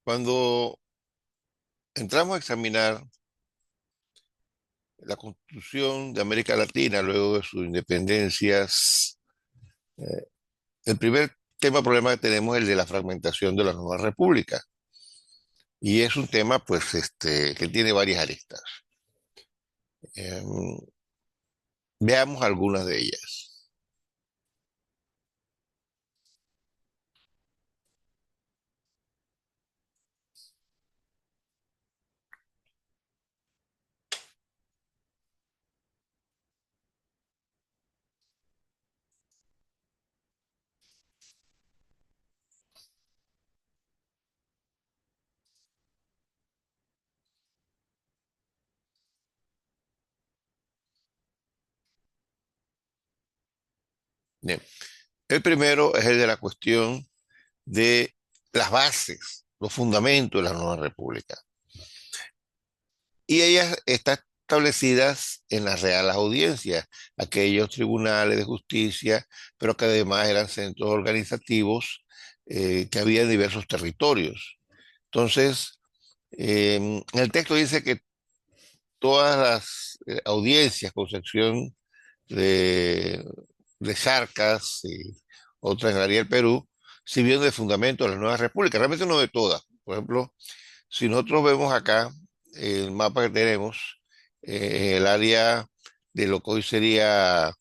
Cuando entramos a examinar la Constitución de América Latina luego de sus independencias, eh, el primer problema que tenemos es el de la fragmentación de la nueva república. Y es un tema, pues, que tiene varias aristas. Em, Veamos algunas de ellas. Bien. El primero es el de la cuestión de las bases, los fundamentos de la nueva república. Y ellas están establecidas en las reales audiencias, aquellos tribunales de justicia, pero que además eran centros organizativos que había en diversos territorios. Entonces, en el texto dice que todas las audiencias, con excepción de, de Charcas y otras en el área del Perú, sirvieron de fundamento de la nueva república. Realmente no de todas. Por ejemplo, si nosotros vemos acá el mapa que tenemos, en el área de lo que hoy sería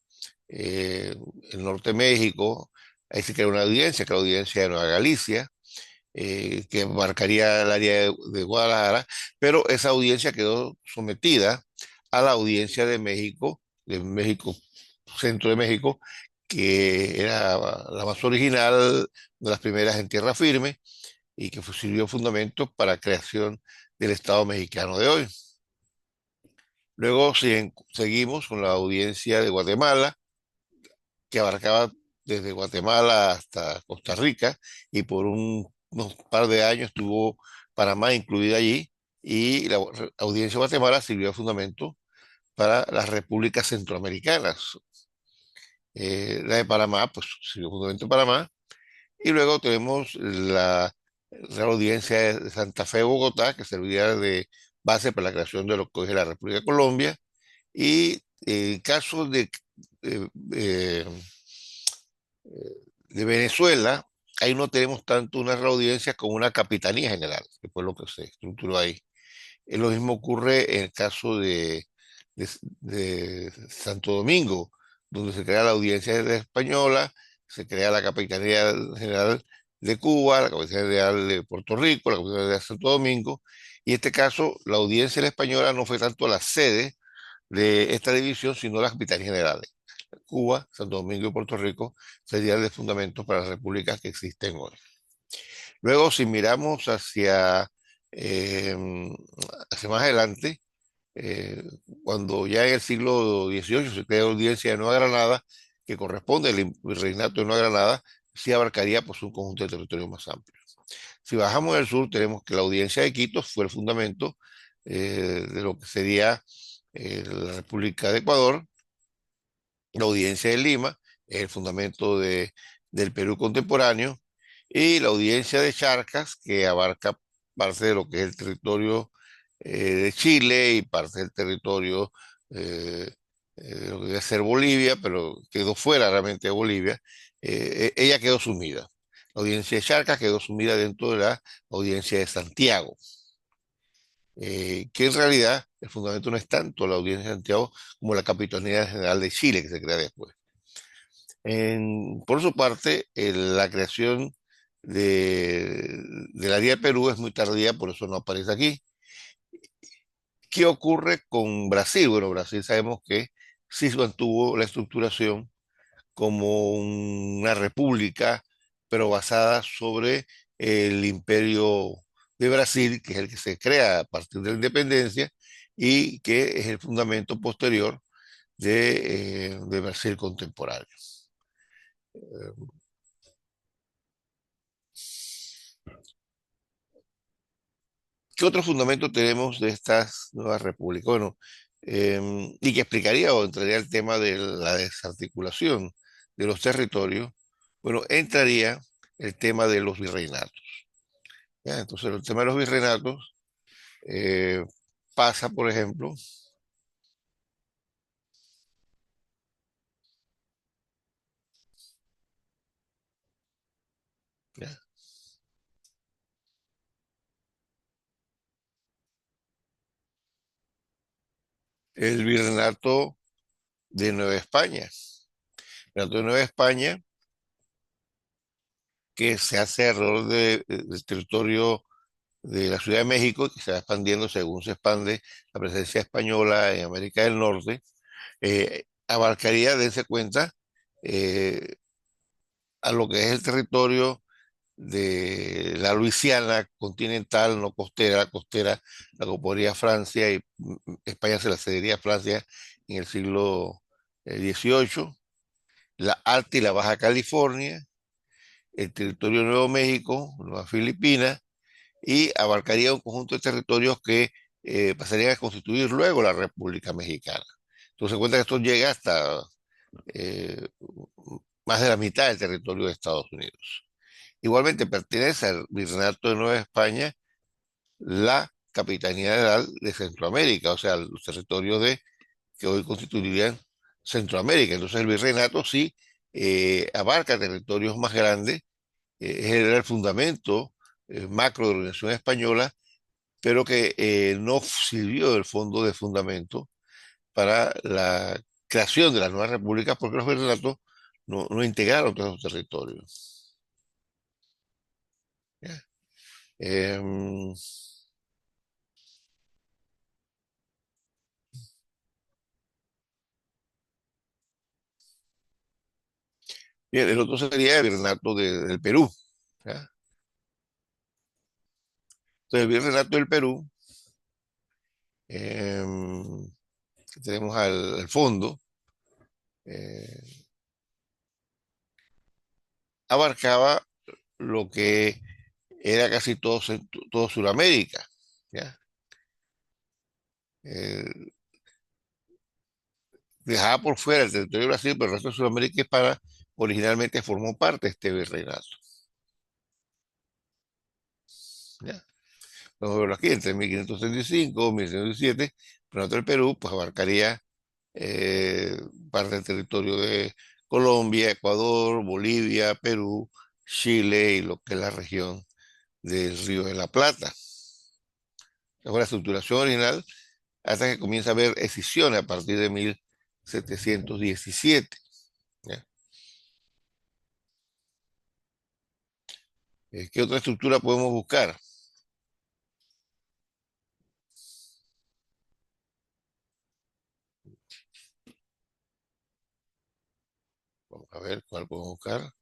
eh, el norte de México, ahí se crea una audiencia, que es la audiencia de Nueva Galicia, que marcaría el área de Guadalajara, pero esa audiencia quedó sometida a la audiencia de México, centro de México, que era la más original, de las primeras en tierra firme, y que sirvió fundamento para la creación del Estado mexicano de hoy. Luego seguimos con la audiencia de Guatemala, que abarcaba desde Guatemala hasta Costa Rica, y por unos par de años estuvo Panamá incluida allí, y la audiencia de Guatemala sirvió de fundamento para las repúblicas centroamericanas. La de Panamá, pues sirvió de fundamento de Panamá, y luego tenemos la Real Audiencia de Santa Fe, Bogotá, que serviría de base para la creación de lo que hoy es la República de Colombia. Y en caso eh, eh, de Venezuela, ahí no tenemos tanto una Real Audiencia como una Capitanía General, que fue lo que se estructuró ahí. Lo mismo ocurre en el caso de Santo Domingo, donde se crea la Audiencia Española, se crea la Capitanía General de Cuba, la Capitanía General de Puerto Rico, la Capitanía General de Santo Domingo, y en este caso la Audiencia Española no fue tanto la sede de esta división, sino las Capitanías Generales. Cuba, Santo Domingo y Puerto Rico serían de fundamentos para las repúblicas que existen hoy. Luego, si miramos eh, hacia más adelante, eh, cuando ya en el siglo XVIII se crea la audiencia de Nueva Granada, que corresponde al virreinato de Nueva Granada, sí abarcaría pues, un conjunto de territorios más amplios. Si bajamos al sur, tenemos que la audiencia de Quito fue el fundamento de lo que sería la República de Ecuador, la audiencia de Lima, el fundamento del Perú contemporáneo, y la audiencia de Charcas, que abarca parte de lo que es el territorio de Chile y parte del territorio eh, de lo que debe ser Bolivia, pero quedó fuera realmente de Bolivia. Ella quedó sumida. La audiencia de Charcas quedó sumida dentro de la audiencia de Santiago, que en realidad el fundamento no es tanto la audiencia de Santiago como la Capitanía General de Chile, que se crea después. Por su parte, la creación de la Día de Perú es muy tardía, por eso no aparece aquí. ¿Qué ocurre con Brasil? Bueno, Brasil sabemos que sí mantuvo la estructuración como una república, pero basada sobre el imperio de Brasil, que es el que se crea a partir de la independencia y que es el fundamento posterior de Brasil contemporáneo. ¿Qué otro fundamento tenemos de estas nuevas repúblicas? Bueno, y que explicaría o entraría el tema de la desarticulación de los territorios. Bueno, entraría el tema de los virreinatos. ¿ya? Entonces el tema de los virreinatos eh, pasa, por ejemplo, ¿ya? El virreinato de Nueva España. El virreinato de Nueva España, que se hace alrededor del territorio de la Ciudad de México, que se va expandiendo según se expande la presencia española en América del Norte, abarcaría, dense cuenta, eh, a lo que es el territorio de la Luisiana continental, no costera, la costera la coparía Francia y España se la cedería a Francia en el siglo XVIII, la Alta y la Baja California, el territorio de Nuevo México, Nueva Filipinas, y abarcaría un conjunto de territorios que pasarían a constituir luego la República Mexicana. Entonces se cuenta que esto llega hasta eh, más de la mitad del territorio de Estados Unidos. Igualmente pertenece al Virreinato de Nueva España la Capitanía General de Centroamérica, o sea, los territorios que hoy constituirían Centroamérica. Entonces el virreinato sí abarca territorios más grandes, era el fundamento macro de la Organización Española, pero que no sirvió del fondo de fundamento para la creación de las nuevas repúblicas porque los virreinatos no integraron todos esos territorios. ¿Ya? Em, Bien, el otro sería el virreinato del Perú. ¿Ya? Entonces, el virreinato del Perú, que tenemos al fondo, eh, abarcaba lo que era casi todo, todo Sudamérica. ¿Ya? Eh, Dejaba por fuera el territorio de Brasil, pero el resto de Sudamérica originalmente formó parte de este virreinato. ¿Ya? Vamos a verlo aquí, entre 1535 y 1617, el virreinato del Perú pues abarcaría parte del territorio de Colombia, Ecuador, Bolivia, Perú, Chile y lo que es la región del Río de la Plata. Esa fue la estructuración original hasta que comienza a haber escisiones a partir de 1717. ¿Ya? ¿Qué otra estructura podemos buscar? Vamos a ver cuál podemos buscar.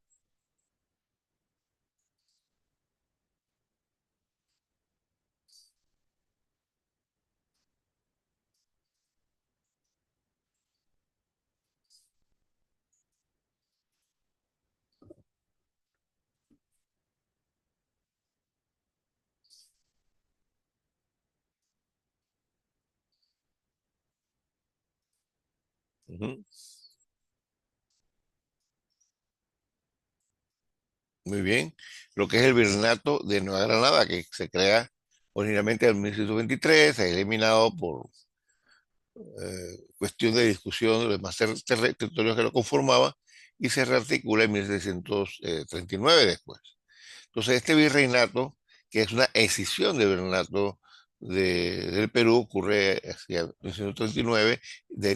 Ujú. Muy bien. Lo que es el Virreinato de Nueva Granada, que se crea originalmente en 1623, se ha eliminado por cuestión de discusión de los demás territorios que lo conformaban y se rearticula en 1639 después. Entonces, este virreinato, que es una escisión del virreinato del Perú, ocurre hacia 1939.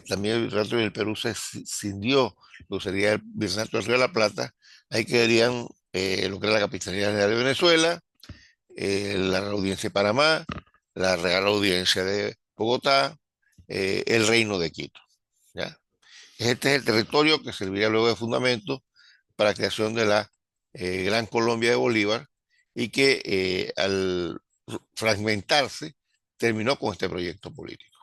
También el virreinato del Perú se cindió, lo que sería el virreinato del Río de la Plata. Ahí quedarían lo que era la Capitanía General de Venezuela, la Real Audiencia de Panamá, la Real Audiencia de Bogotá, el Reino de Quito. ¿Ya? Este es el territorio que serviría luego de fundamento para la creación de la Gran Colombia de Bolívar y que al fragmentarse terminó con este proyecto político.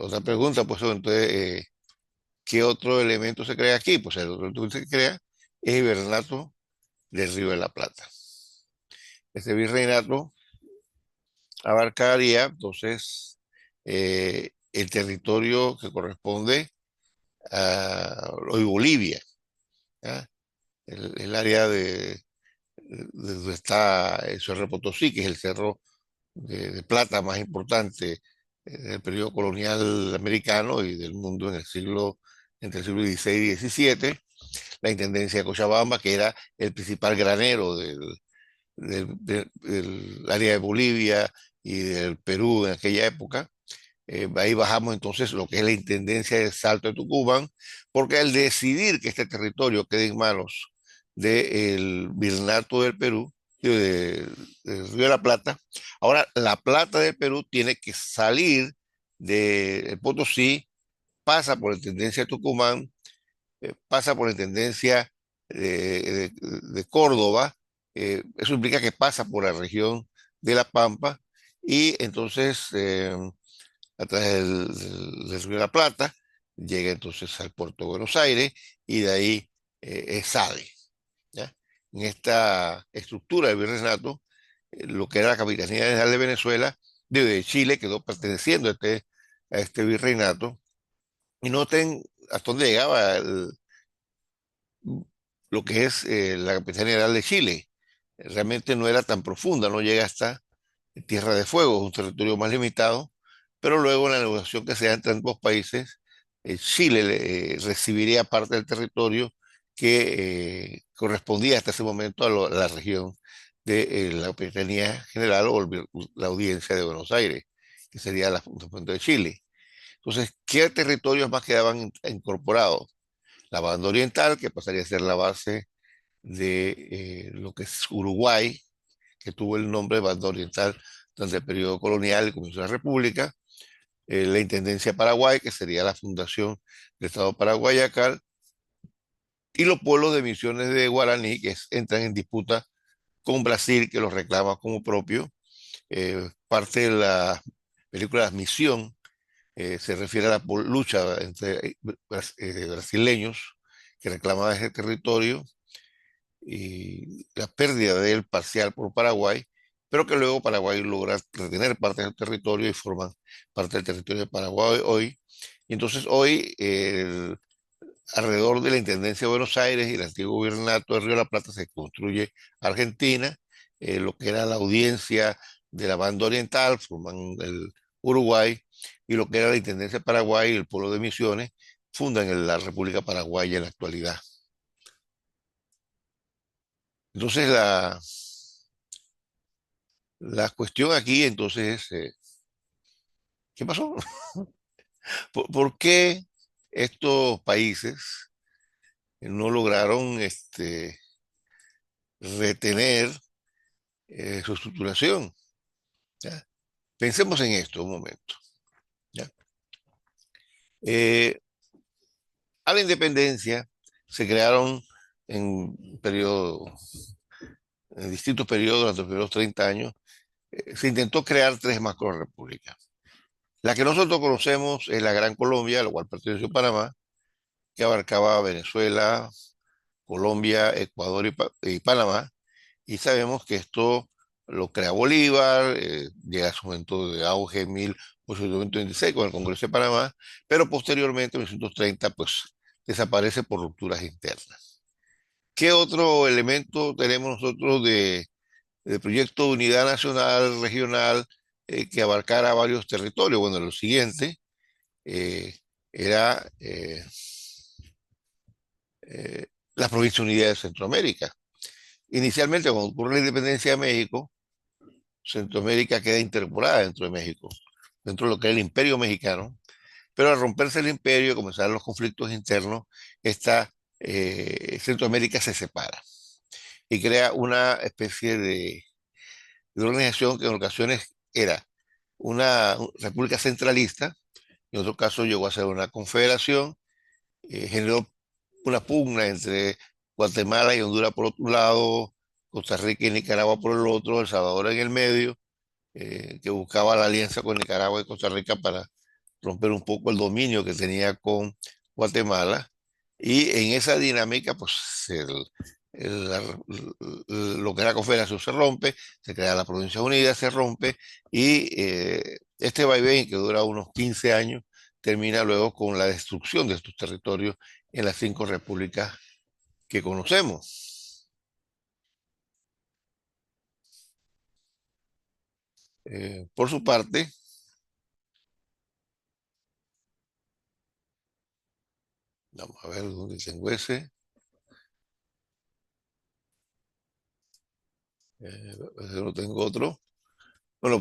Otra pregunta, pues entonces, ¿qué otro elemento se crea aquí? Pues el otro elemento que se crea es el virreinato del Río de la Plata. Este virreinato abarcaría entonces el territorio que corresponde hoy Bolivia, ¿ya? El área de donde está el Cerro Potosí, que es el cerro de plata más importante del periodo colonial americano y del mundo en el siglo, entre el siglo XVI y XVII, la Intendencia de Cochabamba, que era el principal granero del área de Bolivia y del Perú en aquella época. Ahí bajamos entonces lo que es la Intendencia de Salto de Tucumán, porque al decidir que este territorio quede en manos del Virreinato del Perú, del Río de la Plata, ahora la plata del Perú tiene que salir de Potosí, pasa por la Intendencia de Tucumán, pasa por la Intendencia de Córdoba, eso implica que pasa por la región de La Pampa y entonces a través del Río de la Plata, llega entonces al puerto de Buenos Aires y de ahí sale. ¿Ya? En esta estructura del virreinato, lo que era la Capitanía General de Venezuela, de Chile, quedó perteneciendo a este virreinato. Y noten hasta dónde llegaba lo que es la Capitanía General de Chile. Realmente no era tan profunda, no llega hasta Tierra de Fuego, es un territorio más limitado, pero luego en la negociación que se da entre ambos países, Chile recibiría parte del territorio que correspondía hasta ese momento a la región de la Capitanía General o la Audiencia de Buenos Aires, que sería la Fundación de Chile. Entonces, ¿qué territorios más quedaban incorporados? La banda oriental, que pasaría a ser la base de lo que es Uruguay, que tuvo el nombre de banda oriental durante el periodo colonial y comenzó la República, la Intendencia de Paraguay, que sería la fundación del Estado de Paraguayacal, y los pueblos de Misiones de Guaraní, que entran en disputa con Brasil, que los reclama como propio. Parte de la película Misión se refiere a la lucha entre brasileños que reclamaban ese territorio y la pérdida de él parcial por Paraguay, pero que luego Paraguay logra retener parte del territorio y forman parte del territorio de Paraguay hoy. Y entonces hoy, alrededor de la Intendencia de Buenos Aires y el antiguo Virreinato de Río de la Plata se construye Argentina, lo que era la audiencia de la banda oriental, forman el Uruguay, y lo que era la Intendencia de Paraguay y el pueblo de Misiones, fundan la República Paraguaya en la actualidad. Entonces la cuestión aquí entonces es, ¿qué pasó? ¿Por qué estos países no lograron retener su estructuración? ¿Ya? Pensemos en esto un momento. ¿Ya? Eh, a la independencia se crearon en, periodo, en distintos periodos, durante los primeros 30 años, se intentó crear tres macrorepúblicas. La que nosotros conocemos es la Gran Colombia, a la cual perteneció Panamá, que abarcaba Venezuela, Colombia, Ecuador y Panamá, y sabemos que esto lo crea Bolívar, llega a su momento de auge en 1826 con el Congreso de Panamá, pero posteriormente en 1930 pues desaparece por rupturas internas. ¿Qué otro elemento tenemos nosotros de proyecto de unidad nacional, regional, que abarcara varios territorios? Bueno, lo siguiente eh, era la provincia unida de Centroamérica. Inicialmente, cuando ocurre la independencia de México, Centroamérica queda incorporada dentro de México, dentro de lo que es el imperio mexicano, pero al romperse el imperio y comenzar los conflictos internos, Centroamérica se separa y crea una especie de organización que en ocasiones era una república centralista, en otro caso llegó a ser una confederación, generó una pugna entre Guatemala y Honduras por otro lado, Costa Rica y Nicaragua por el otro, El Salvador en el medio, que buscaba la alianza con Nicaragua y Costa Rica para romper un poco el dominio que tenía con Guatemala. Y en esa dinámica, pues lo que era Confederación se rompe, se crea la Provincia Unida, se rompe, y este vaivén que dura unos 15 años termina luego con la destrucción de estos territorios en las 5 repúblicas que conocemos. Por su parte, vamos a ver dónde tengo ese. No tengo otro. Bueno,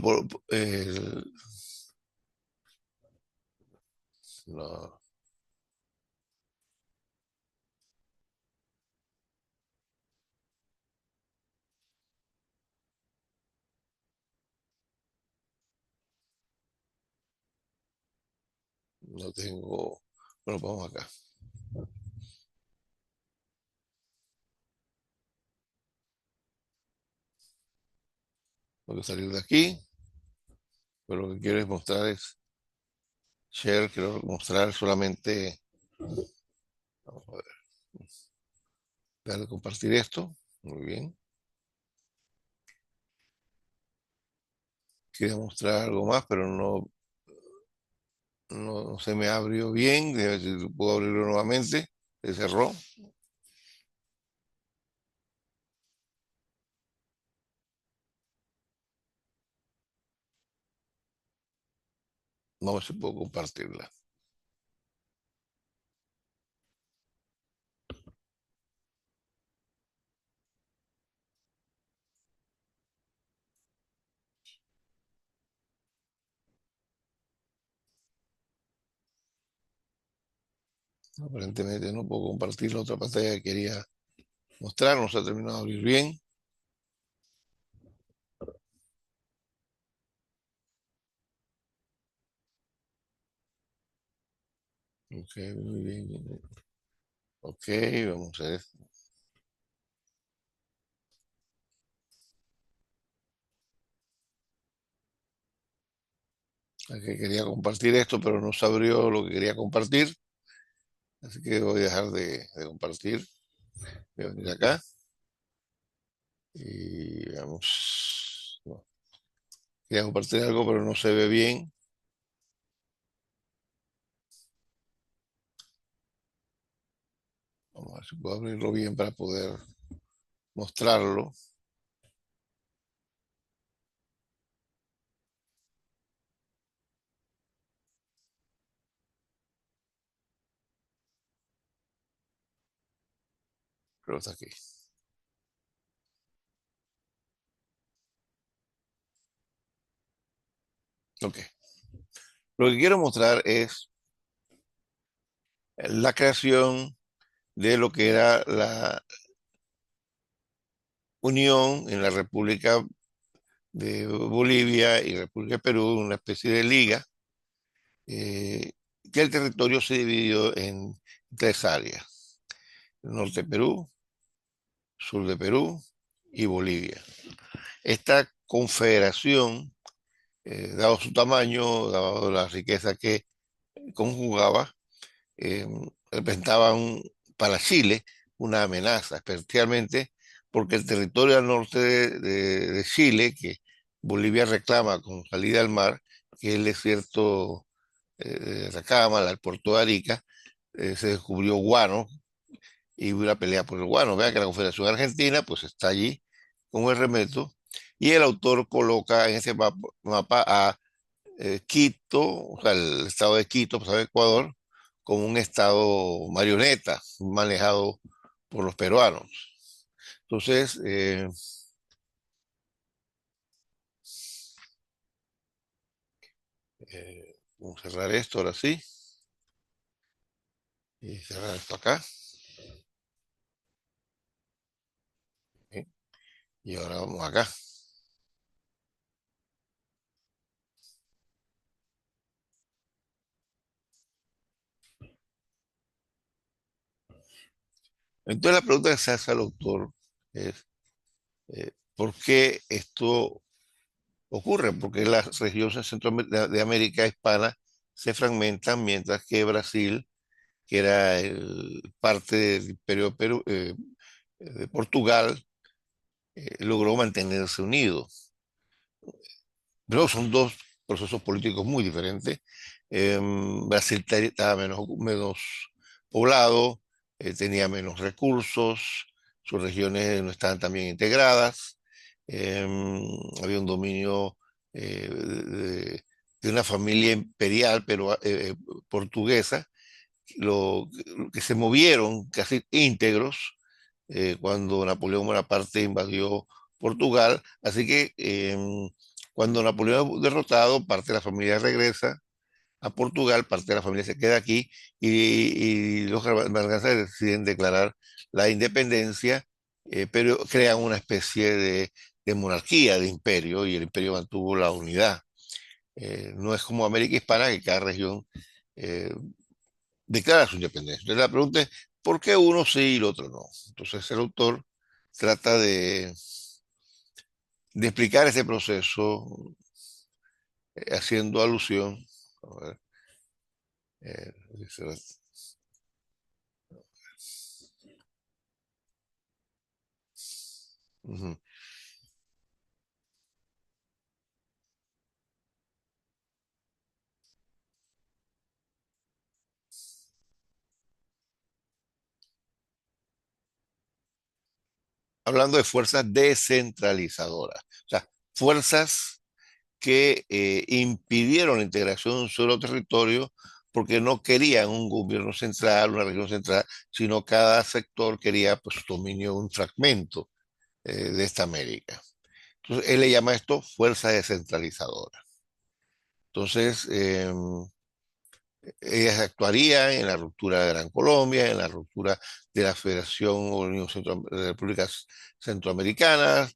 no, no tengo. Bueno, vamos acá. Tengo que salir de aquí. Pero lo que quiero es mostrar es share, quiero mostrar solamente. Vamos a ver, darle a compartir esto. Muy bien. Quería mostrar algo más, pero no se me abrió bien. Déjame ver si puedo abrirlo nuevamente. Se cerró. No sé si puedo compartirla. Aparentemente no puedo compartir la otra pantalla que quería mostrar. No se ha terminado de abrir bien. Ok, muy bien. Ok, vamos a ver. Aquí quería compartir esto, pero no se abrió lo que quería compartir. Así que voy a dejar de compartir. Voy a venir acá y vamos. No, quería compartir algo, pero no se ve bien. Vamos a ver si puedo abrirlo bien para poder mostrarlo. Pero está aquí. Ok. Lo que quiero mostrar es la creación de lo que era la unión en la República de Bolivia y República de Perú, una especie de liga, eh, que el territorio se dividió en 3 áreas: norte de Perú, sur de Perú y Bolivia. Esta confederación, dado su tamaño, dado la riqueza que conjugaba, eh, representaban para Chile una amenaza, especialmente porque el territorio al norte de Chile, que Bolivia reclama con salida al mar, que es el desierto de Atacama, el puerto de Arica, se descubrió guano y hubo una pelea por el guano. Vean que la Confederación Argentina pues está allí con el remeto y el autor coloca en ese mapa a Quito, o sea, el estado de Quito, pues, Ecuador, como un estado marioneta manejado por los peruanos. Entonces, vamos a cerrar esto ahora sí y cerrar esto acá. ¿Sí? Y ahora vamos acá. Entonces, la pregunta que se hace al autor es, ¿por qué esto ocurre? Porque las regiones de América hispana se fragmentan mientras que Brasil, que era parte del imperio de Portugal, logró mantenerse unido. Pero son dos procesos políticos muy diferentes Brasil estaba menos poblado, tenía menos recursos, sus regiones no estaban tan bien integradas, había un dominio de, de una familia imperial pero, portuguesa, lo, que se movieron casi íntegros cuando Napoleón Bonaparte invadió Portugal. Así que cuando Napoleón es derrotado, parte de la familia regresa a Portugal, parte de la familia se queda aquí y los Braganza deciden declarar la independencia, pero crean una especie de monarquía, de imperio, y el imperio mantuvo la unidad. No es como América Hispana, que cada región eh, declara su independencia. Entonces la pregunta es, ¿por qué uno sí y el otro no? Entonces el autor trata de explicar ese proceso haciendo alusión. A ver, dice, ujú. Hablando de fuerzas descentralizadoras, o sea, fuerzas que impidieron la integración de un solo territorio porque no querían un gobierno central, una región central, sino cada sector quería pues dominio de un fragmento de esta América. Entonces, él le llama esto fuerza descentralizadora. Entonces, ellas actuarían en la ruptura de Gran Colombia, en la ruptura de la Federación o Unión de Repúblicas Centroamericanas,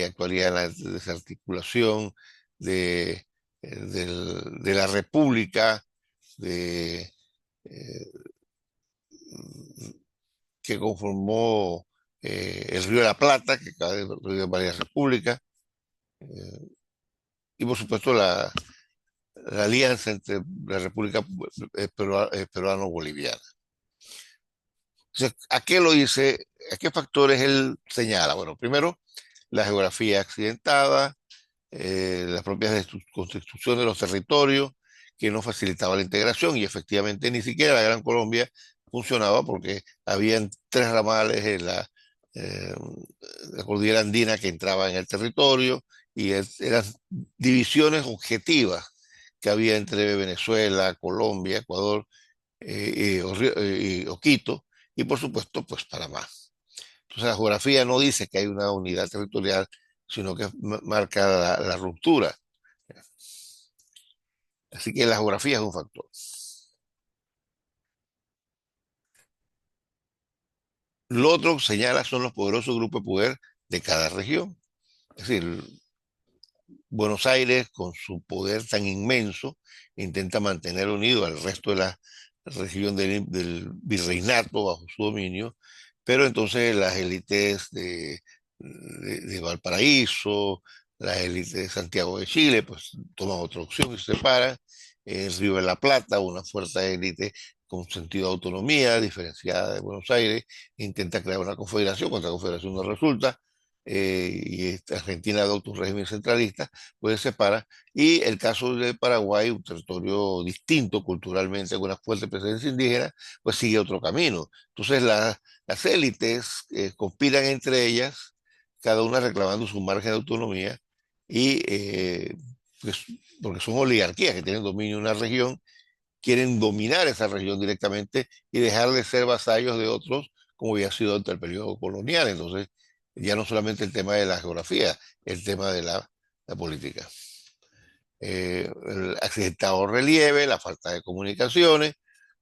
actuaría en la desarticulación de la República de, eh, que conformó el Río de la Plata, que acaba de varias repúblicas, eh, y por supuesto la alianza entre la República Peruano-Boliviana. Entonces, ¿a qué lo dice? ¿A qué factores él señala? Bueno, primero, la geografía accidentada, las propias constituciones de los territorios, que no facilitaba la integración y efectivamente ni siquiera la Gran Colombia funcionaba porque habían tres ramales en eh, la cordillera andina que entraban en el territorio y eran divisiones objetivas que había entre Venezuela, Colombia, Ecuador o Quito y por supuesto pues Panamá. Entonces la geografía no dice que hay una unidad territorial, sino que marca la ruptura. Así que la geografía es un factor. Lo otro que señala son los poderosos grupos de poder de cada región. Es decir, Buenos Aires, con su poder tan inmenso, intenta mantener unido al resto de la región del virreinato bajo su dominio, pero entonces las élites de Valparaíso, las élites de Santiago de Chile, pues toman otra opción y se separan. El Río de la Plata, una fuerte élite con sentido de autonomía, diferenciada de Buenos Aires, intenta crear una confederación, cuando la confederación no resulta, Argentina adopta un régimen centralista, pues se separa. Y el caso de Paraguay, un territorio distinto culturalmente, con una fuerte presencia indígena, pues sigue otro camino. Entonces las élites conspiran entre ellas, cada una reclamando su margen de autonomía, y pues, porque son oligarquías que tienen dominio en una región, quieren dominar esa región directamente y dejar de ser vasallos de otros, como había sido durante el periodo colonial. Entonces, ya no solamente el tema de la geografía, el tema de la política. El accidentado relieve, la falta de comunicaciones,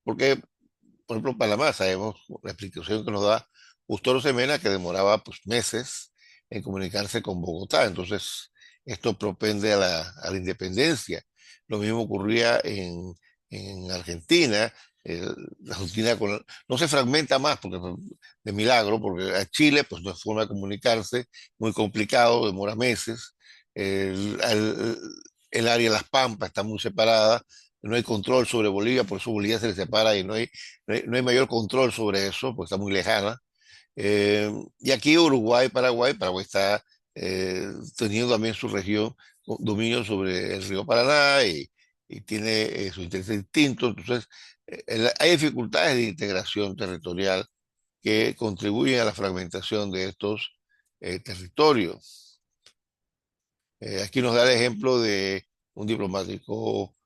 porque, por ejemplo, Panamá, sabemos la explicación que nos da Justo Semena, que demoraba pues, meses en comunicarse con Bogotá. Entonces, esto propende a a la independencia. Lo mismo ocurría en Argentina. La Argentina no se fragmenta más porque, de milagro, porque a Chile pues no es forma de comunicarse, muy complicado, demora meses. El, el área de Las Pampas está muy separada, no hay control sobre Bolivia, por eso Bolivia se le separa y no hay mayor control sobre eso, porque está muy lejana. Y aquí Uruguay, Paraguay está teniendo también su región dominio sobre el río Paraná y tiene sus intereses distintos. Entonces, hay dificultades de integración territorial que contribuyen a la fragmentación de estos territorios. Aquí nos da el ejemplo de un diplomático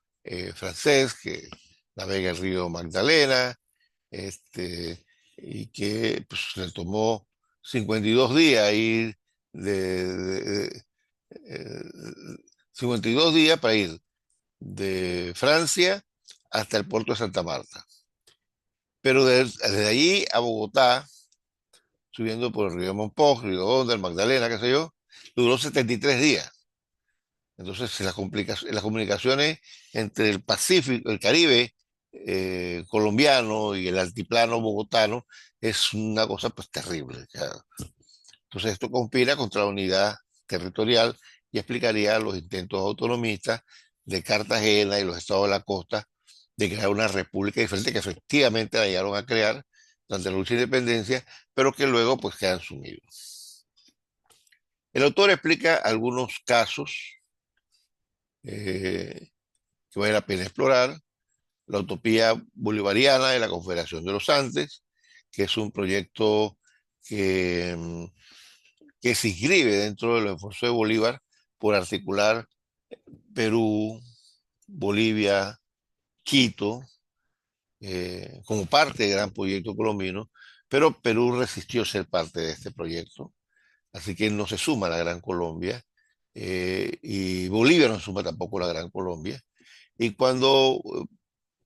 francés que navega el río Magdalena, este, y que pues, le tomó 52 días ir eh, 52 días para ir de Francia hasta el puerto de Santa Marta. Pero desde allí a Bogotá, subiendo por el río Monpós, río Honda, el Magdalena, qué sé yo, duró 73 días. Entonces, las comunicaciones entre el Pacífico, el Caribe colombiano y el altiplano bogotano es una cosa pues terrible. O sea, entonces, esto conspira contra la unidad territorial y explicaría los intentos autonomistas de Cartagena y los estados de la costa de crear una república diferente que efectivamente la llegaron a crear durante la lucha de independencia, pero que luego pues quedan sumidos. El autor explica algunos casos eh, que vale la pena explorar: la utopía bolivariana de la Confederación de los Andes, que es un proyecto que, que se inscribe dentro del esfuerzo de Bolívar por articular Perú, Bolivia, Quito, como parte del gran proyecto colombiano, pero Perú resistió ser parte de este proyecto, así que no se suma a la Gran Colombia, y Bolivia no se suma tampoco a la Gran Colombia. Y cuando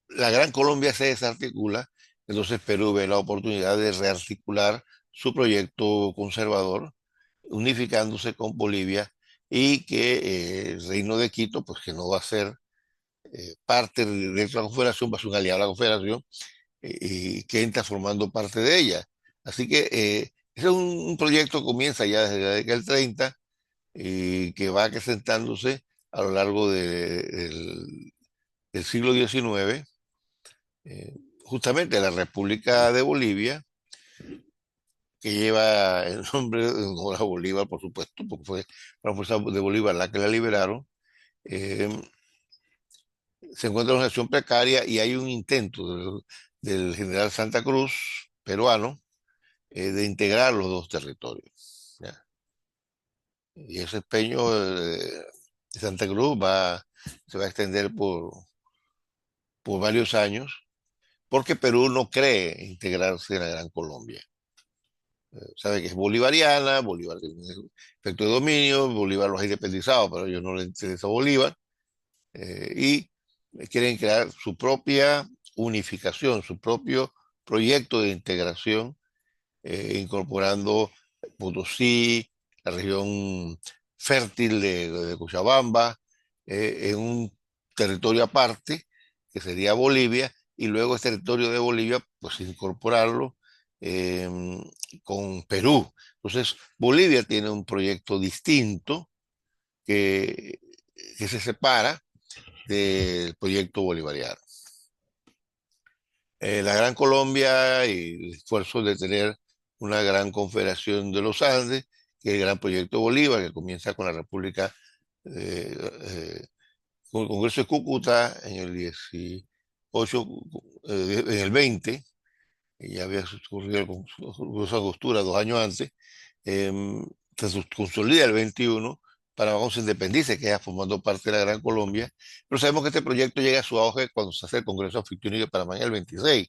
la Gran Colombia se desarticula, entonces Perú ve la oportunidad de rearticular su proyecto conservador, unificándose con Bolivia, y que el Reino de Quito, pues que no va a ser parte de la Confederación, va a ser un aliado a la Confederación, y que entra formando parte de ella. Así que ese es un proyecto que comienza ya desde la década del 30 y que va acrecentándose a lo largo del siglo XIX. eh, Justamente la República de Bolivia, que lleva el nombre de honor a Bolívar, por supuesto, porque fue la fuerza de Bolívar la que la liberaron, eh, se encuentra en una situación precaria y hay un intento del general Santa Cruz, peruano, de integrar los dos territorios. ¿Ya? Y ese empeño de Santa Cruz se va a extender por varios años, porque Perú no cree integrarse en la Gran Colombia. Sabe que es bolivariana, Bolívar tiene un efecto de dominio, Bolívar los ha independizado, pero a ellos no les interesa Bolívar, y quieren crear su propia unificación, su propio proyecto de integración, incorporando Potosí, la región fértil de Cochabamba, en un territorio aparte, que sería Bolivia, y luego ese territorio de Bolivia, pues incorporarlo eh, con Perú. Entonces, Bolivia tiene un proyecto distinto que, que se separa del proyecto bolivariano. La Gran Colombia y el esfuerzo de tener una gran confederación de los Andes, que es el gran proyecto Bolívar, que comienza con la República, eh, eh, con el Congreso de Cúcuta en el 18, en el 20, y ya había ocurrido el Congreso de Angostura 2 años antes. Se consolida el 21, Panamá se independice, queda formando parte de la Gran Colombia, pero sabemos que este proyecto llega a su auge cuando se hace el Congreso Anfictiónico de Panamá en el 26.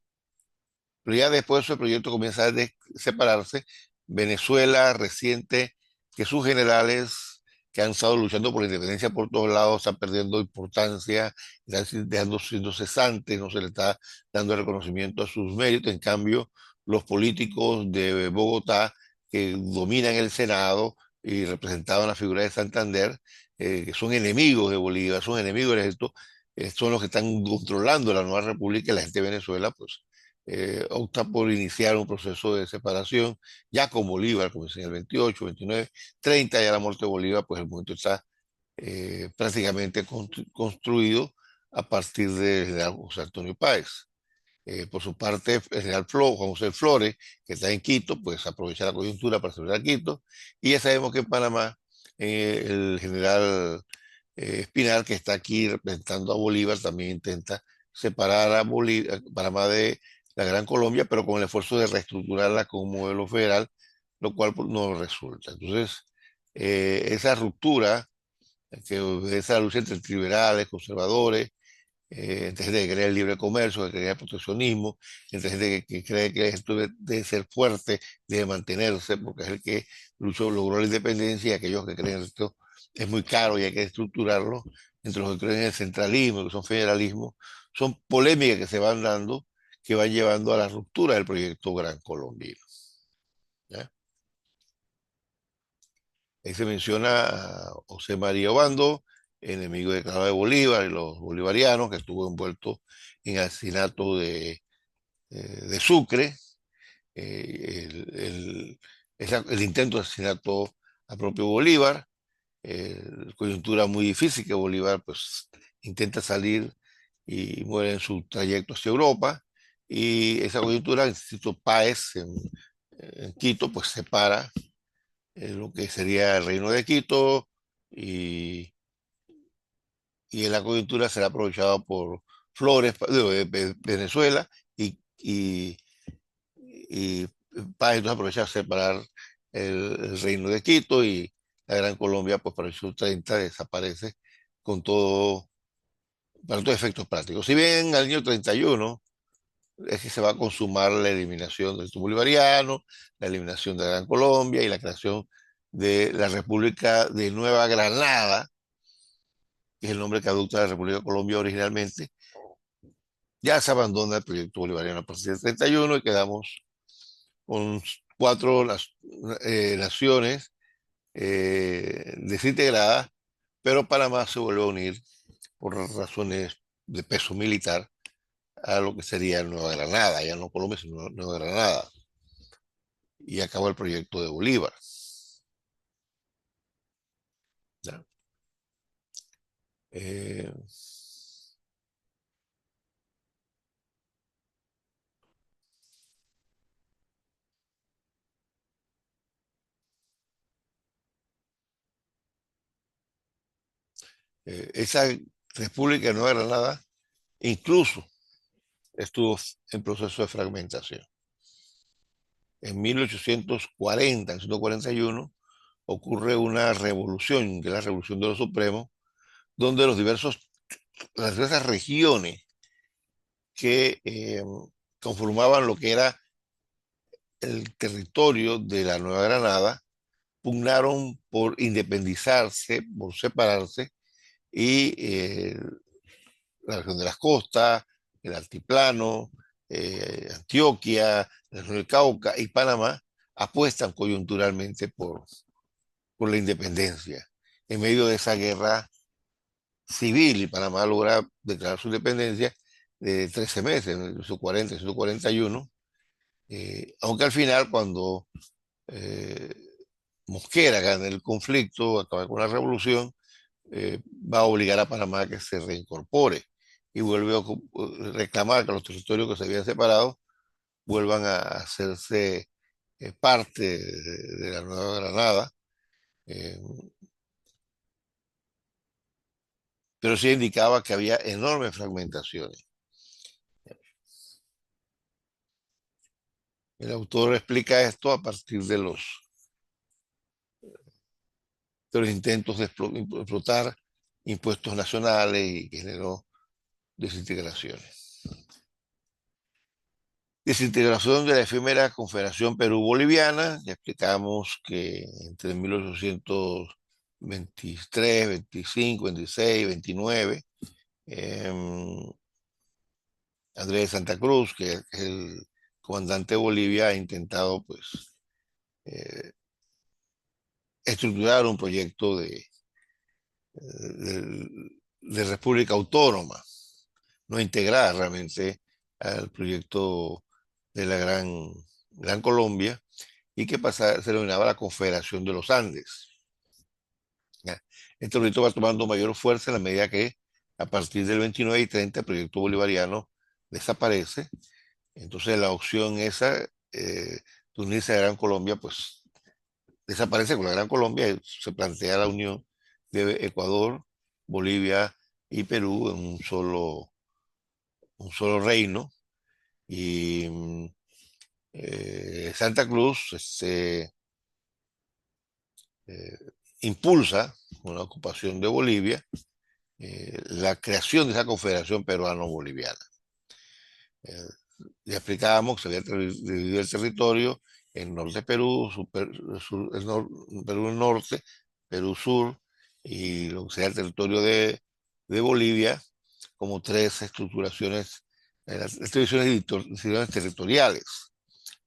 Pero ya después ese proyecto comienza a separarse. Venezuela reciente, que sus generales que han estado luchando por la independencia por todos lados están perdiendo importancia, están dejando siendo cesantes, no se le está dando reconocimiento a sus méritos. En cambio, los políticos de Bogotá, que dominan el Senado y representaban la figura de Santander, que son enemigos de Bolívar, son enemigos de esto, son los que están controlando la nueva república, y la gente de Venezuela, pues opta por iniciar un proceso de separación, ya con Bolívar, como en el 28, 29, 30, ya la muerte de Bolívar, pues el movimiento está prácticamente construido a partir del general José Antonio Páez. Por su parte, el general Juan José Flores, que está en Quito, pues aprovecha la coyuntura para celebrar Quito, y ya sabemos que en Panamá el general Espinal, que está aquí representando a Bolívar, también intenta separar a Panamá de la Gran Colombia, pero con el esfuerzo de reestructurarla con un modelo federal, lo cual pues, no resulta. Entonces, esa ruptura que obedece a la lucha entre liberales, conservadores, entre gente que cree el libre comercio, que cree el proteccionismo, entre gente que cree que esto debe ser fuerte, debe mantenerse, porque es el que luchó, logró la independencia, y aquellos que creen esto es muy caro y hay que estructurarlo, entre los que creen en el centralismo, que son federalismo, son polémicas que se van dando, que van llevando a la ruptura del proyecto Gran Colombia. ¿Ya? Ahí se menciona a José María Obando, enemigo declarado de Bolívar y los bolivarianos, que estuvo envuelto en asesinato de Sucre, el intento de asesinato a propio Bolívar, coyuntura muy difícil que Bolívar pues intenta salir y muere en su trayecto hacia Europa, y esa coyuntura, el Instituto Páez en Quito, pues separa lo que sería el Reino de Quito, y, y en la coyuntura será aprovechado por Flores de Venezuela, y Paz entonces aprovecha a separar el Reino de Quito, y la Gran Colombia, pues para el sur 30 desaparece con todo, para todos efectos prácticos. Si bien al año 31 es que se va a consumar la eliminación del Estado bolivariano, la eliminación de la Gran Colombia y la creación de la República de Nueva Granada, que es el nombre que adopta la República de Colombia originalmente. Ya se abandona el proyecto bolivariano a partir del 31 y quedamos con cuatro naciones desintegradas, pero Panamá se vuelve a unir por razones de peso militar a lo que sería Nueva Granada, ya no Colombia, sino Nueva Granada, y acabó el proyecto de Bolívar. ¿Ya? Eh, esa República de Nueva Granada incluso estuvo en proceso de fragmentación. En 1840, en 1841, ocurre una revolución, que es la Revolución de los Supremos, donde las diversas regiones que conformaban lo que era el territorio de la Nueva Granada pugnaron por independizarse, por separarse, y la región de las costas, el altiplano, Antioquia, la región del Cauca y Panamá apuestan coyunturalmente por la independencia. En medio de esa guerra civil, y Panamá logra declarar su independencia de 13 meses, en 1840, 1841, aunque al final, cuando eh, Mosquera gana el conflicto, acaba con la revolución, va a obligar a Panamá a que se reincorpore y vuelve a reclamar que los territorios que se habían separado vuelvan a hacerse parte de la Nueva Granada, eh, pero sí indicaba que había enormes fragmentaciones. El autor explica esto a partir de los intentos de explotar impuestos nacionales, y que generó desintegraciones. Desintegración de la efímera Confederación Perú-Boliviana. Ya explicamos que entre 1823, 25, 26, 29, Andrés de Santa Cruz, que es el comandante de Bolivia, ha intentado pues eh, estructurar un proyecto de república autónoma, no integrada realmente al proyecto de la Gran Colombia, y que se denominaba la Confederación de los Andes. ¿Ya? Este proyecto va tomando mayor fuerza en la medida que a partir del 29 y 30 el proyecto bolivariano desaparece. Entonces la opción esa de unirse a la Gran Colombia pues desaparece con la Gran Colombia, y se plantea la unión de Ecuador, Bolivia y Perú en un solo reino. Y Santa Cruz eh, impulsa con la ocupación de Bolivia la creación de esa Confederación Peruano-Boliviana. Eh, Ya explicábamos que se había dividido el territorio en norte Perú, Perú norte, Perú sur y lo que sea el territorio de Bolivia como tres estructuraciones, las divisiones territoriales,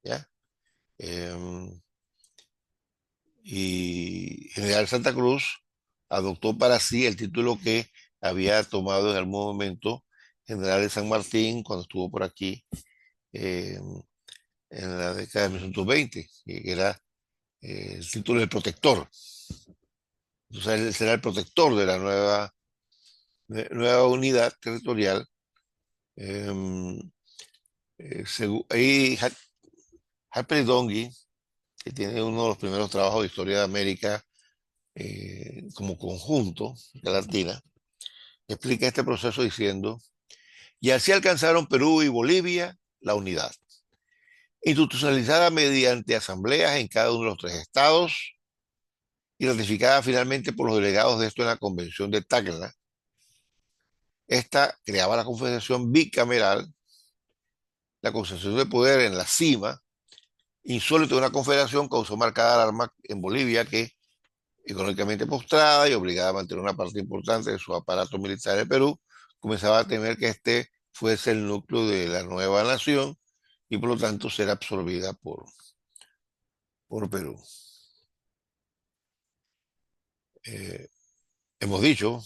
¿ya? Em, y General Santa Cruz adoptó para sí el título que había tomado en algún momento General de San Martín cuando estuvo por aquí en la década de 1920, que era el título del protector. Entonces él será el protector de la nueva unidad territorial. Eh, Ahí Harper Dongi, que tiene uno de los primeros trabajos de historia de América como conjunto de Latina, explica este proceso diciendo, y así alcanzaron Perú y Bolivia la unidad, institucionalizada mediante asambleas en cada uno de los tres estados y ratificada finalmente por los delegados de esto en la Convención de Tacna. Esta creaba la Confederación Bicameral, la concentración de poder en la cima, insólito de una confederación causó marcada alarma en Bolivia que, económicamente postrada y obligada a mantener una parte importante de su aparato militar en Perú, comenzaba a temer que este fuese el núcleo de la nueva nación y por lo tanto ser absorbida por Perú. Eh, Hemos dicho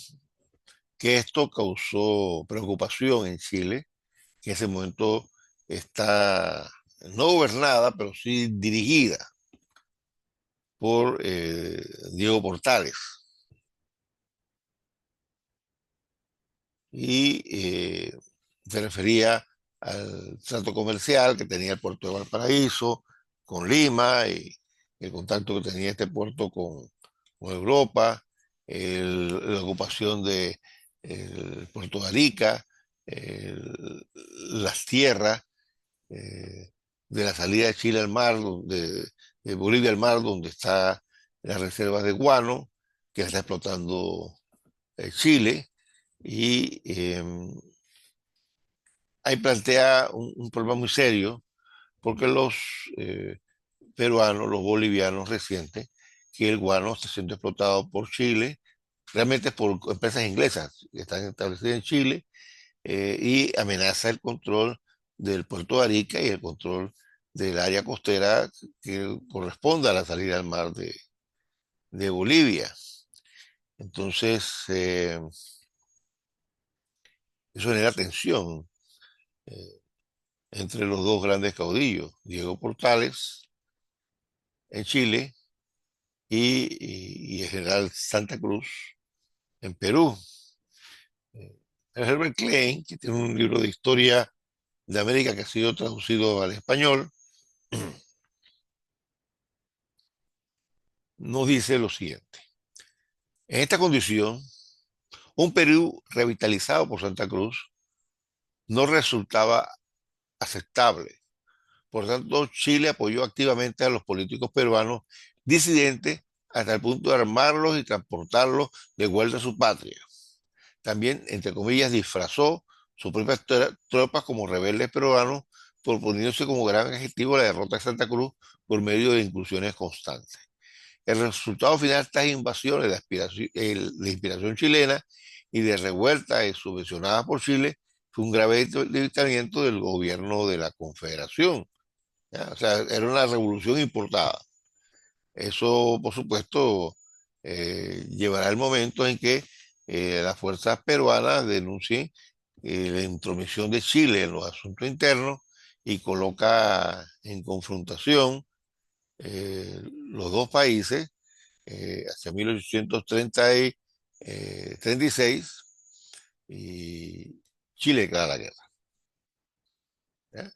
que esto causó preocupación en Chile, que en ese momento está no gobernada, pero sí dirigida por Diego Portales. Y se refería al trato comercial que tenía el puerto de Valparaíso con Lima y el contacto que tenía este puerto con Europa, la ocupación de el puerto de Arica, las tierras eh, de la salida de Chile al mar, de Bolivia al mar, donde está las reservas de guano que está explotando Chile. Y ahí plantea un problema muy serio, porque los eh, peruanos, los bolivianos recientes, que el guano está siendo explotado por Chile, realmente por empresas inglesas que están establecidas en Chile, y amenaza el control del puerto de Arica y el control del área costera que corresponde a la salida al mar de Bolivia. Entonces, eso genera tensión eh, entre los dos grandes caudillos, Diego Portales en Chile y el general Santa Cruz en Perú. Eh, Herbert Klein, que tiene un libro de historia de América que ha sido traducido al español, nos dice lo siguiente. En esta condición, un Perú revitalizado por Santa Cruz no resultaba aceptable. Por tanto, Chile apoyó activamente a los políticos peruanos disidentes hasta el punto de armarlos y transportarlos de vuelta a su patria. También, entre comillas, disfrazó sus propias tropas como rebeldes peruanos, proponiéndose como gran objetivo la derrota de Santa Cruz por medio de incursiones constantes. El resultado final de estas invasiones de inspiración chilena y de revueltas subvencionadas por Chile fue un grave debilitamiento del gobierno de la Confederación. ¿Ya? O sea, era una revolución importada. Eso, por supuesto, llevará el momento en que las fuerzas peruanas denuncien la intromisión de Chile en los asuntos internos y coloca en confrontación los dos países hacia 1836 y Chile declara la guerra. ¿Ya?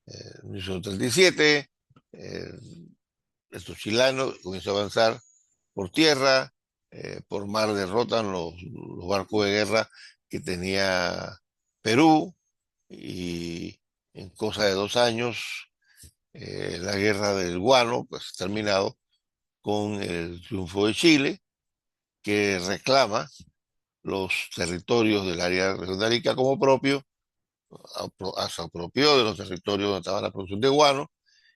En 1837, estos chilenos comienzan a avanzar por tierra, por mar derrotan los barcos de guerra que tenía Perú y en cosa de 2 años la guerra del Guano pues terminado con el triunfo de Chile que reclama los territorios del área región de Arica como propio, se apropió de los territorios donde estaba la producción de guano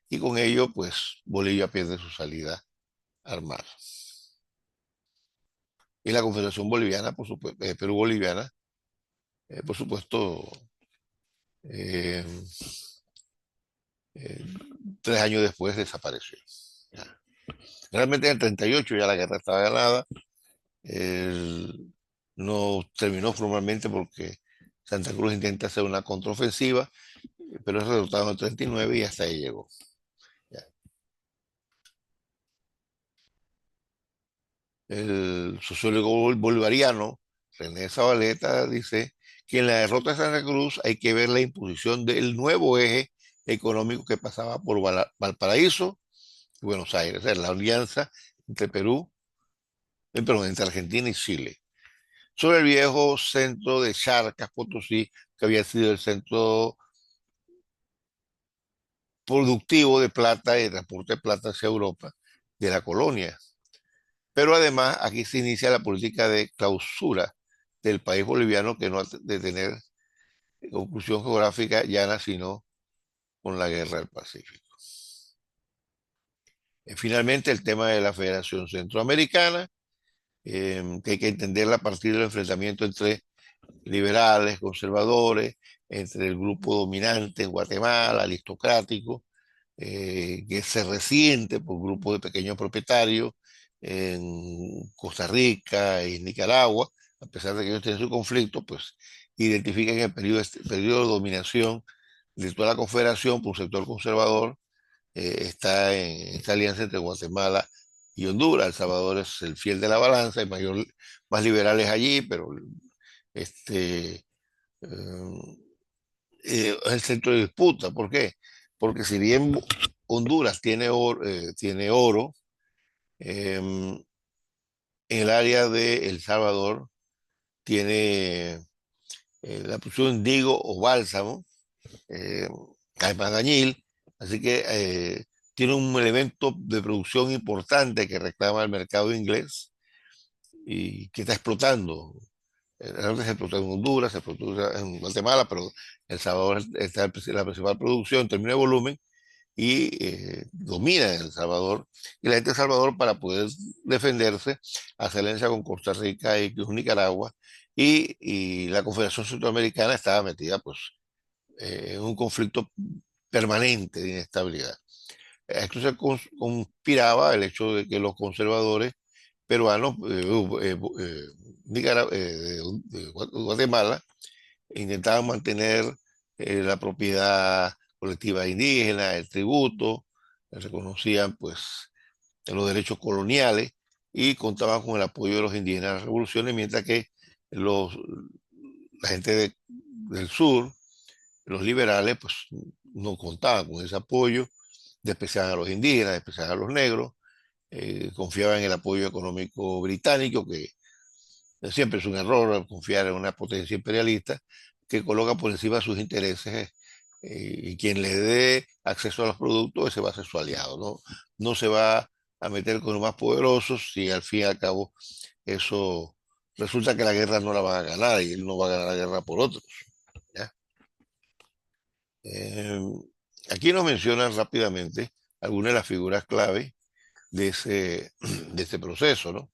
y con ello pues Bolivia pierde su salida al mar. Y la Confederación Boliviana, por supuesto, Perú-Boliviana, por supuesto, eh, eh, 3 años después desapareció. Ya. Realmente en el 38 ya la guerra estaba ganada, el- no terminó formalmente porque Santa Cruz intenta hacer una contraofensiva, pero es derrotado en el 39 y hasta ahí llegó. Ya. El sociólogo bolivariano René Zabaleta dice que en la derrota de Santa Cruz hay que ver la imposición del nuevo eje económico que pasaba por Valparaíso y Buenos Aires, o sea, la alianza entre Perú, perdón, entre Argentina y Chile, sobre el viejo centro de Charcas, Potosí, que había sido el centro productivo de plata y de transporte de plata hacia Europa de la colonia. Pero además aquí se inicia la política de clausura del país boliviano que no ha de tener conclusión geográfica llana, sino con la guerra del Pacífico. Finalmente, el tema de la Federación Centroamericana, que hay que entenderla a partir del enfrentamiento entre liberales, conservadores, entre el grupo dominante en Guatemala, aristocrático, que se resiente por grupos de pequeños propietarios en Costa Rica y Nicaragua, a pesar de que ellos tienen su conflicto, pues identifican el periodo de dominación de toda la confederación por un sector conservador, está en esta alianza entre Guatemala y Honduras. El Salvador es el fiel de la balanza, hay más liberales allí, pero este, es el centro de disputa. ¿Por qué? Porque si bien Honduras tiene oro en el área de El Salvador tiene la producción de indigo o bálsamo, eh, caipadañil, así que tiene un elemento de producción importante que reclama el mercado inglés y que está explotando. Realmente se explota en Honduras, se explota en Guatemala, pero El Salvador está la principal producción en términos de volumen y domina en El Salvador. Y la gente de El Salvador, para poder defenderse, hace alianza con Costa Rica y con Nicaragua. Y la Confederación Centroamericana estaba metida pues, en un conflicto permanente de inestabilidad. A esto se conspiraba el hecho de que los conservadores peruanos, de Guatemala, intentaban mantener la propiedad colectiva indígena, el tributo, reconocían pues los derechos coloniales y contaban con el apoyo de los indígenas a las revoluciones, mientras que los, la gente del sur, los liberales, pues no contaban con ese apoyo, despreciaban a los indígenas, despreciaban a los negros, confiaban en el apoyo económico británico, que siempre es un error confiar en una potencia imperialista que coloca por encima sus intereses y quien le dé acceso a los productos, ese va a ser su aliado, ¿no? No se va a meter con los más poderosos si al fin y al cabo eso resulta que la guerra no la van a ganar y él no va a ganar la guerra por otros, ¿ya? Eh, Aquí nos mencionan rápidamente algunas de las figuras clave de de ese proceso, ¿no?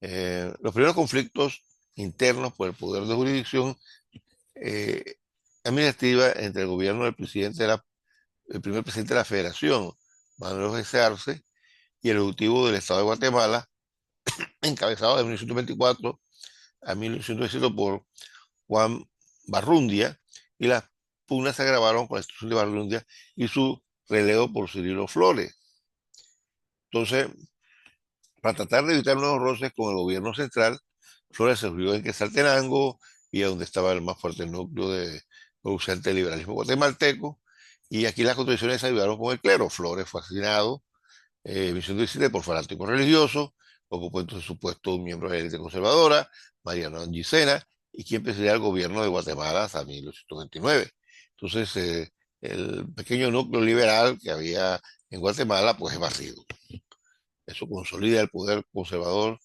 Los primeros conflictos internos por el poder de jurisdicción eh, administrativa entre el gobierno del el primer presidente de la Federación, Manuel José Arce, y el Ejecutivo del Estado de Guatemala, encabezado de 1924 a 1917 por Juan Barrundia, y las pugnas se agravaron con la institución de Barrundia y su relevo por Cirilo Flores. Entonces, para tratar de evitar nuevos roces con el gobierno central, Flores se reunió en Quetzaltenango y a donde estaba el más fuerte núcleo de producente del liberalismo guatemalteco. Y aquí las contradicciones se ayudaron con el clero. Flores fue asesinado en 1917 por fanáticos religiosos. ocupó entonces su puesto un miembro de la élite conservadora, Mariano Angicena, y quien presidiría el gobierno de Guatemala hasta 1829. Entonces, el pequeño núcleo liberal que había en Guatemala, pues es barrido. Eso consolida el poder conservador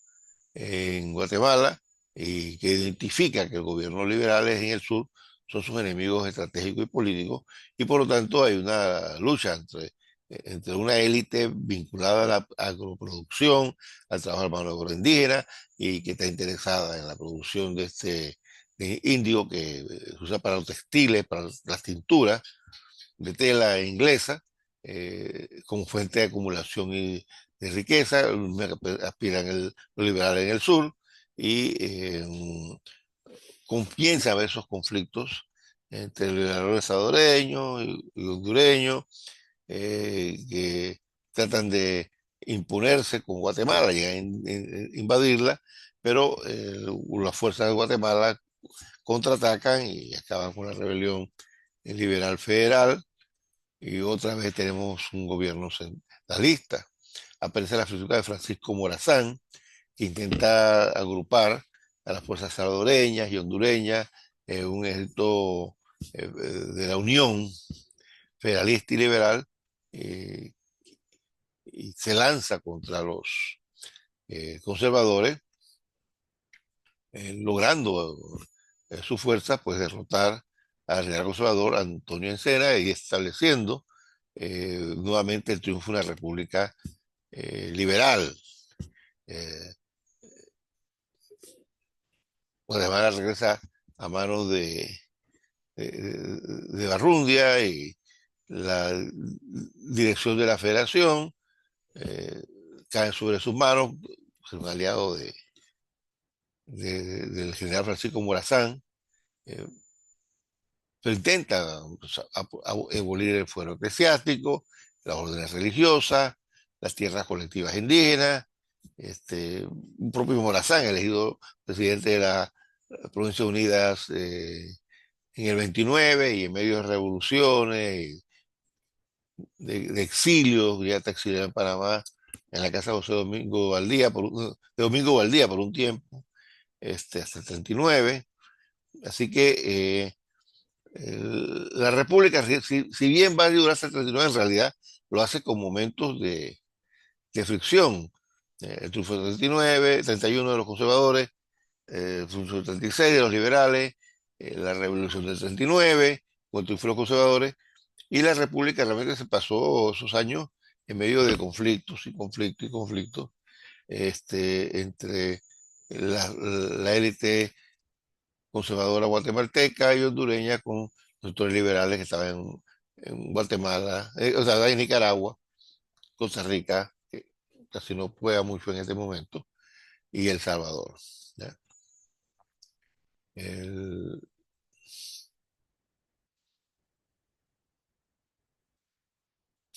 en Guatemala y que identifica que el gobierno liberal en el sur son sus enemigos estratégicos y políticos, y por lo tanto hay una lucha entre una élite vinculada a la agroproducción, al trabajo de mano de obra indígena, y que está interesada en la producción de este de índigo que se usa para los textiles, para las tinturas de tela inglesa, como fuente de acumulación y de riqueza. Aspiran los liberales en el sur y comienza a haber esos conflictos entre los liberales salvadoreños y hondureños, que tratan de imponerse con Guatemala, llegan a invadirla, pero las fuerzas de Guatemala contraatacan y acaban con la rebelión liberal federal, y otra vez tenemos un gobierno centralista. Aparece la figura de Francisco Morazán, que intenta agrupar a las fuerzas salvadoreñas y hondureñas en un ejército de la Unión Federalista y Liberal, eh, y se lanza contra los conservadores, logrando su fuerza, pues derrotar al general conservador Antonio Encena y estableciendo nuevamente el triunfo de una república liberal. Eh, Guatemala regresa a manos de Barrundia, y la dirección de la federación eh, cae sobre sus manos, pues, un aliado del general Francisco Morazán, eh, pero intenta, pues, abolir el fuero eclesiástico, las órdenes religiosas, las tierras colectivas indígenas. Un propio Morazán, elegido presidente de las Provincias Unidas en el 29, y en medio de revoluciones, de exilio, ya está exiliado en Panamá, en la casa de José Domingo Valdía, de Domingo Valdía por un tiempo, hasta el 39. Así que la República, si bien va a durar hasta el 39, en realidad lo hace con momentos de fricción. El triunfo del 39, 31 de los conservadores, el triunfo del 36 de los liberales, la revolución del 39, con el triunfo de los conservadores, y la República realmente se pasó esos años en medio de conflictos y conflictos y conflictos, entre la élite conservadora guatemalteca y hondureña con los sectores liberales que estaban en Guatemala, o sea, en Nicaragua, Costa Rica, que casi no juega mucho en este momento, y El Salvador. ¿Ya? El-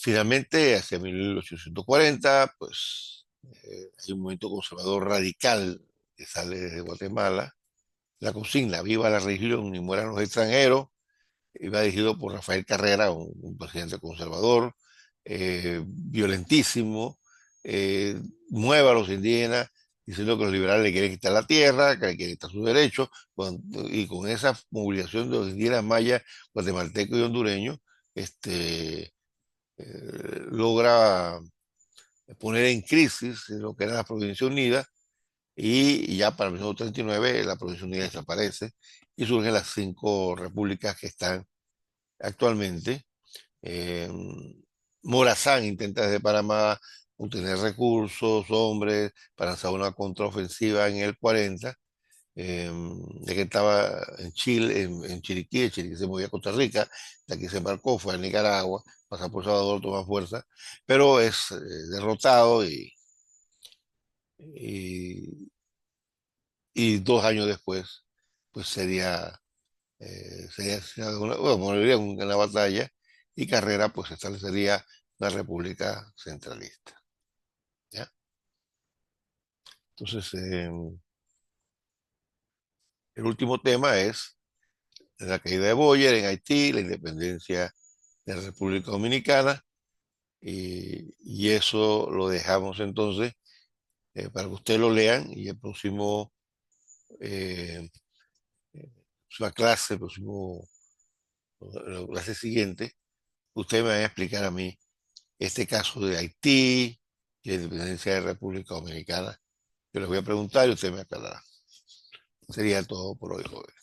Finalmente, hacia 1840, pues hay un movimiento conservador radical que sale de Guatemala. La consigna, viva la región y mueran los extranjeros, iba dirigido por Rafael Carrera, un presidente conservador, violentísimo, mueva a los indígenas, diciendo que los liberales le quieren quitar la tierra, que le quieren quitar sus derechos, y con esa movilización de los indígenas mayas, guatemaltecos y hondureños, logra poner en crisis lo que era la Provincia Unida, y ya para 1939 la Provincia Unida desaparece y surgen las 5 repúblicas que están actualmente. Eh, Morazán intenta desde Panamá obtener recursos, hombres, para lanzar una contraofensiva en el 40, ya que estaba en Chile, en Chiriquí. De Chiriquí se movía a Costa Rica, de aquí se embarcó, fue a Nicaragua, pasa por Salvador, toma fuerza, pero es derrotado, y, y 2 años después, pues sería asesinado bueno, moriría en la batalla, y Carrera pues establecería la República Centralista. ¿Ya? Entonces, el último tema es la caída de Boyer en Haití, la independencia de la República Dominicana, y eso lo dejamos entonces para que ustedes lo lean y el próximo, eh, próxima clase, la clase siguiente, ustedes me van a explicar a mí este caso de Haití y la independencia de República Dominicana. Yo les voy a preguntar y ustedes me aclararán. Sería todo por hoy, joven.